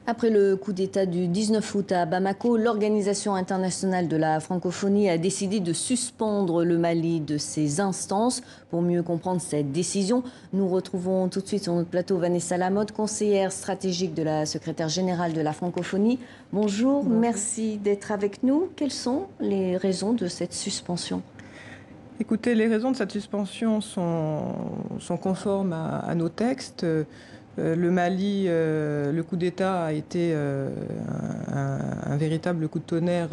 Après le coup d'État du 19 août à Bamako, l'Organisation internationale de la francophonie a décidé de suspendre le Mali de ses instances. Pour mieux comprendre cette décision, nous retrouvons tout de suite sur notre plateau Vanessa Lamotte, conseillère stratégique de la secrétaire générale de la francophonie. Bonjour, merci d'être avec nous. Quelles sont les raisons de cette suspension ? Écoutez, les raisons de cette suspension sont conformes à nos textes. Le Mali, le coup d'État a été un véritable coup de tonnerre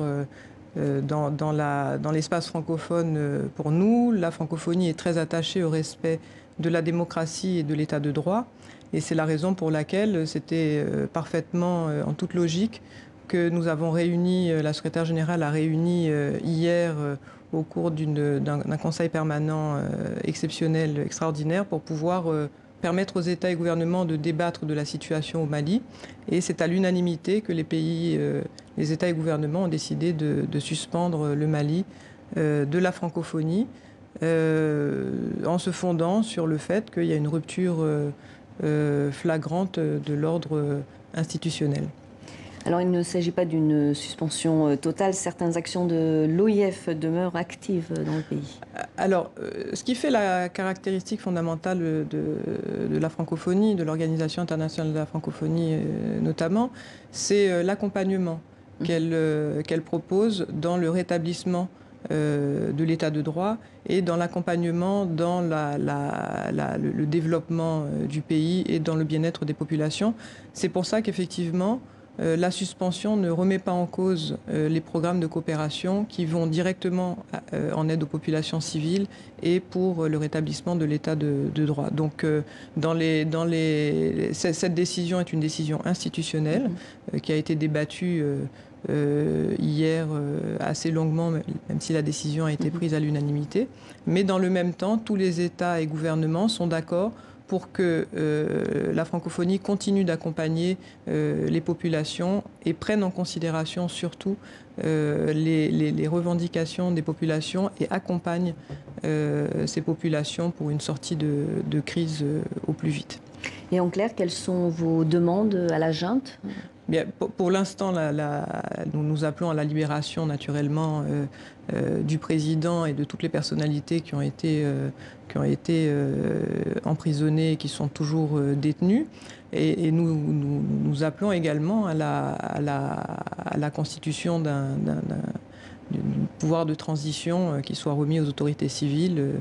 dans l'espace francophone pour nous. La francophonie est très attachée au respect de la démocratie et de l'état de droit. Et c'est la raison pour laquelle c'était parfaitement en toute logique que nous avons réuni, la secrétaire générale a réuni hier au cours d'un conseil permanent exceptionnel, extraordinaire, pour pouvoir permettre aux États et gouvernements de débattre de la situation au Mali. Et c'est à l'unanimité que les États et gouvernements ont décidé de suspendre le Mali de la francophonie en se fondant sur le fait qu'il y a une rupture flagrante de l'ordre institutionnel. Alors, il ne s'agit pas d'une suspension totale. Certaines actions de l'OIF demeurent actives dans le pays. Alors, ce qui fait la caractéristique fondamentale de la francophonie, de l'Organisation internationale de la francophonie notamment, c'est l'accompagnement qu'elle propose dans le rétablissement de l'état de droit et dans l'accompagnement dans le développement du pays et dans le bien-être des populations. C'est pour ça qu'effectivement, la suspension ne remet pas en cause les programmes de coopération qui vont directement en aide aux populations civiles et pour le rétablissement de l'état de droit. Donc cette décision est une décision institutionnelle qui a été débattue hier assez longuement, même si la décision a été prise à l'unanimité. Mais dans le même temps, tous les États et gouvernements sont d'accord pour que la francophonie continue d'accompagner les populations et prenne en considération surtout les revendications des populations et accompagne ces populations pour une sortie de crise au plus vite. Et en clair, quelles sont vos demandes à la junte ? Bien, pour l'instant, nous appelons à la libération naturellement du président et de toutes les personnalités qui ont été emprisonnées et qui sont toujours détenues. Et nous appelons également à la constitution d'un pouvoir de transition qui soit remis aux autorités civiles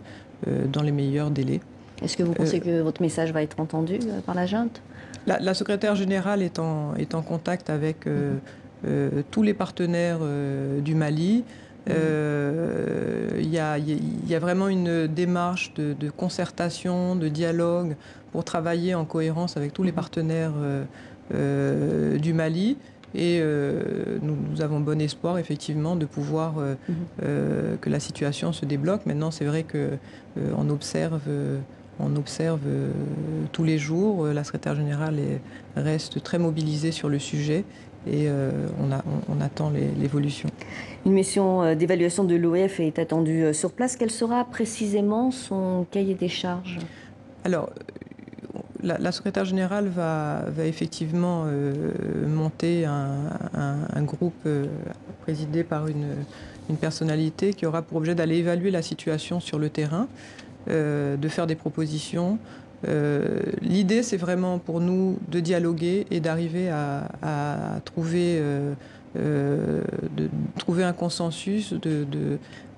dans les meilleurs délais. Est-ce que vous pensez que votre message va être entendu par la junte ? La secrétaire générale est en contact avec tous les partenaires du Mali. Il y a vraiment une démarche de concertation, de dialogue pour travailler en cohérence avec tous les partenaires du Mali. Et nous avons bon espoir, effectivement, de pouvoir que la situation se débloque. Maintenant, c'est vrai qu'on observe... On observe tous les jours, la secrétaire générale reste très mobilisée sur le sujet et on attend l'évolution. Une mission d'évaluation de l'OIF est attendue sur place. Quel sera précisément son cahier des charges ? Alors, la secrétaire générale va effectivement monter un groupe présidé par une personnalité qui aura pour objet d'aller évaluer la situation sur le terrain, de faire des propositions. L'idée, c'est vraiment pour nous de dialoguer et d'arriver à trouver un consensus,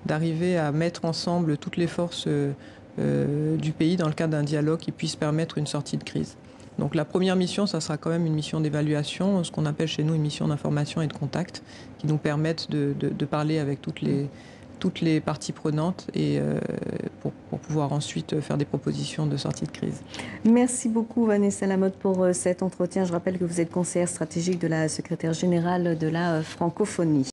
d'arriver à mettre ensemble toutes les forces du pays dans le cadre d'un dialogue qui puisse permettre une sortie de crise. Donc la première mission, ça sera quand même une mission d'évaluation, ce qu'on appelle chez nous une mission d'information et de contact, qui nous permettent de parler avec toutes les parties prenantes et pour pouvoir ensuite faire des propositions de sortie de crise. Merci beaucoup Vanessa Lamotte pour cet entretien. Je rappelle que vous êtes conseillère stratégique de la secrétaire générale de la francophonie.